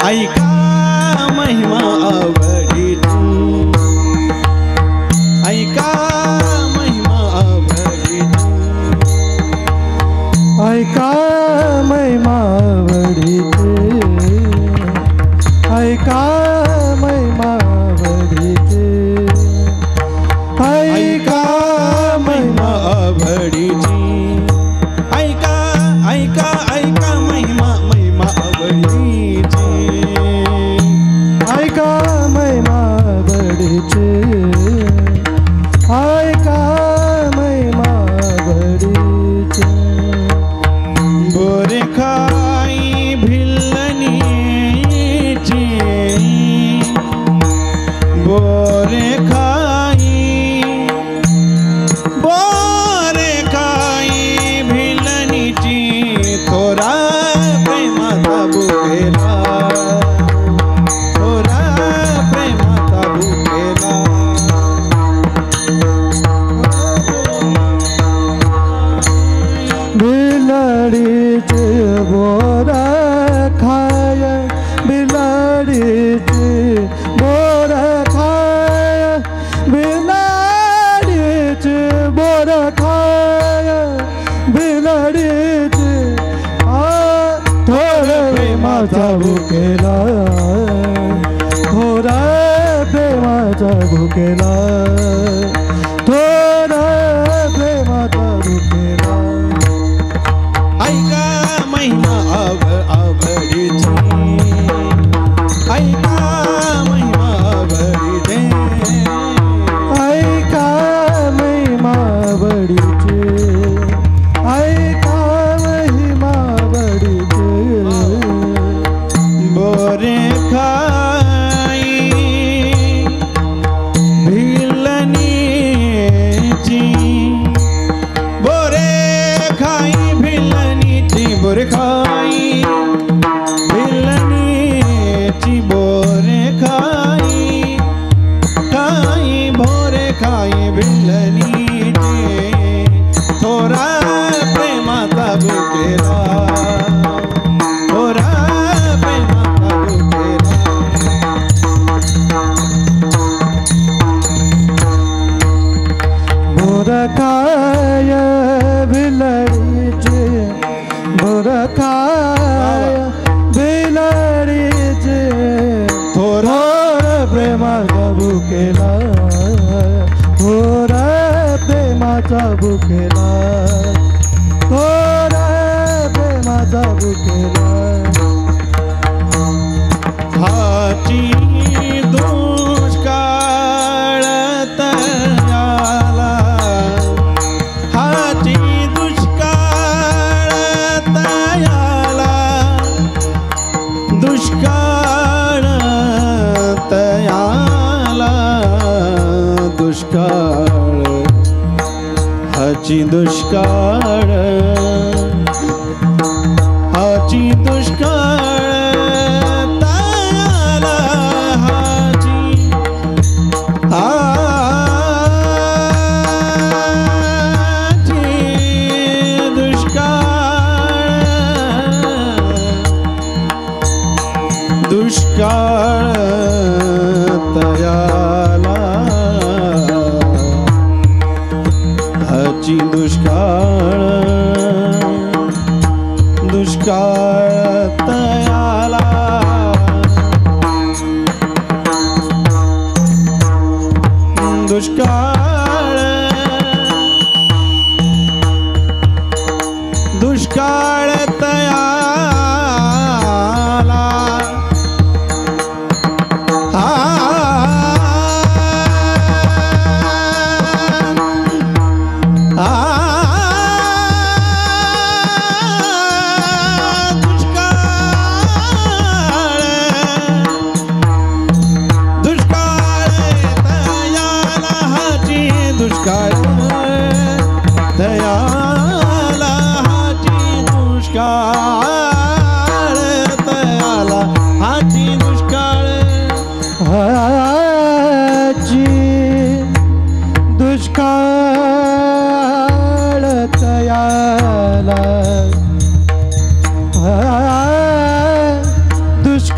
ऐका महिमा आवडीची, ऐका महिमा आवडीची, ऐका महिमा आवडीची, ऐका महिमा आवडीची, ऐका महिमा आवडीची, ऐका ऐका ऐका महिमा महिमा आवडीची, ऐका महिमा आवडीची, ऐका महिमा आवडीची. बोरे खाई भिल्लनीची, बोरे खाई, बोरे खाई भिल्लनीची, थोरा प्रेमाचा बुकेला, थोरा प्रेमाचा बुकेला. बिलाडीचे बोरा खाय, बिलाडीचे बोरा खाय, बिलाडीचे बोरा खाय, बिलाडीचे थोडा प्रेमाचा भुकेला, थोडा प्रेमाचा भुकेला, थोडा प्रेमाचा भुकेला. ऐका महिमा आवडीची, ऐका महिमा आवडीची, ऐका महिमा आवडीची, ऐका महिमा आवडीची. बोरे खाई भिल्लनीची, बोरे खाई भिल्लनीची, बोरे खाई भिल्लनीची, बोरे खाई, खाई बोरे खाई भिल्लनीची, थोरा प्रेमाचा बुकेला, थोरा प्रेमाचा बुकेला. बोरखाय बिलाडीचे, बोरखाय बिलाडीचे, थोरा प्रेमाचा भुकेला, थोरा प्रेमाचा भुकेला, थोरा प्रेमाचा भुकेला. हाची दुष्काळ तयाला, हाची दुष्काळ तयाला, दुष्काळ तयाला, दुष्काळ, हाची दुष्काळ, हाची दुष्काळ तयाला, हाची, हाची दुष्काळ, दुष्काळ तयाला, हाची दुष्काळ, दुष्काळ तयाला, दुष्काळ, दुष्काळ तयाला, हा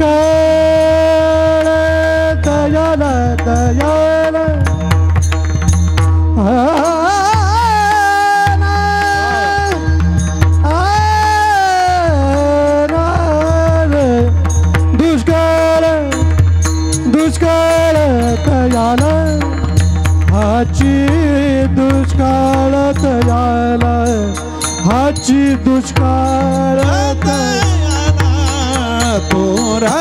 दुष्काळ दयाल दयाल दुष्काळ दुष्काळ दयाल हाची दुष्काळ दयाल हाची दुष्काळ तोरा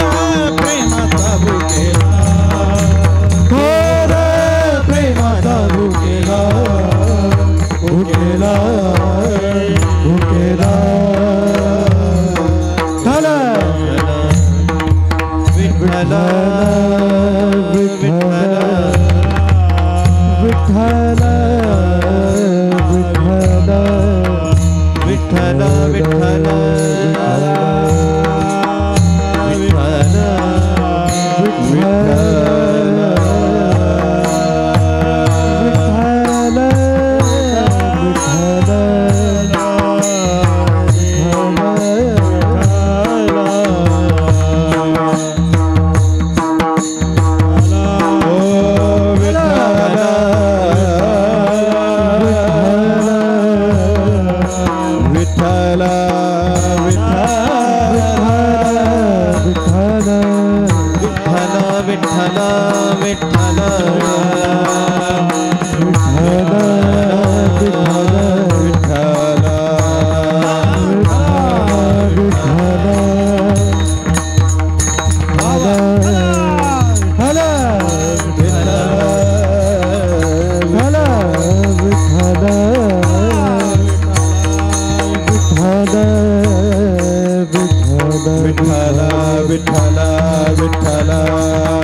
प्रेमाचा भुकेला थोर प्रेमाचा भुकेला भुकेला भुकेला झाला विठ्ठल विठ्ठल विठ्ठल विठ्ठल विठ्ठल विठ्ठल विठ्ठल विठ्ठल विठ्ठल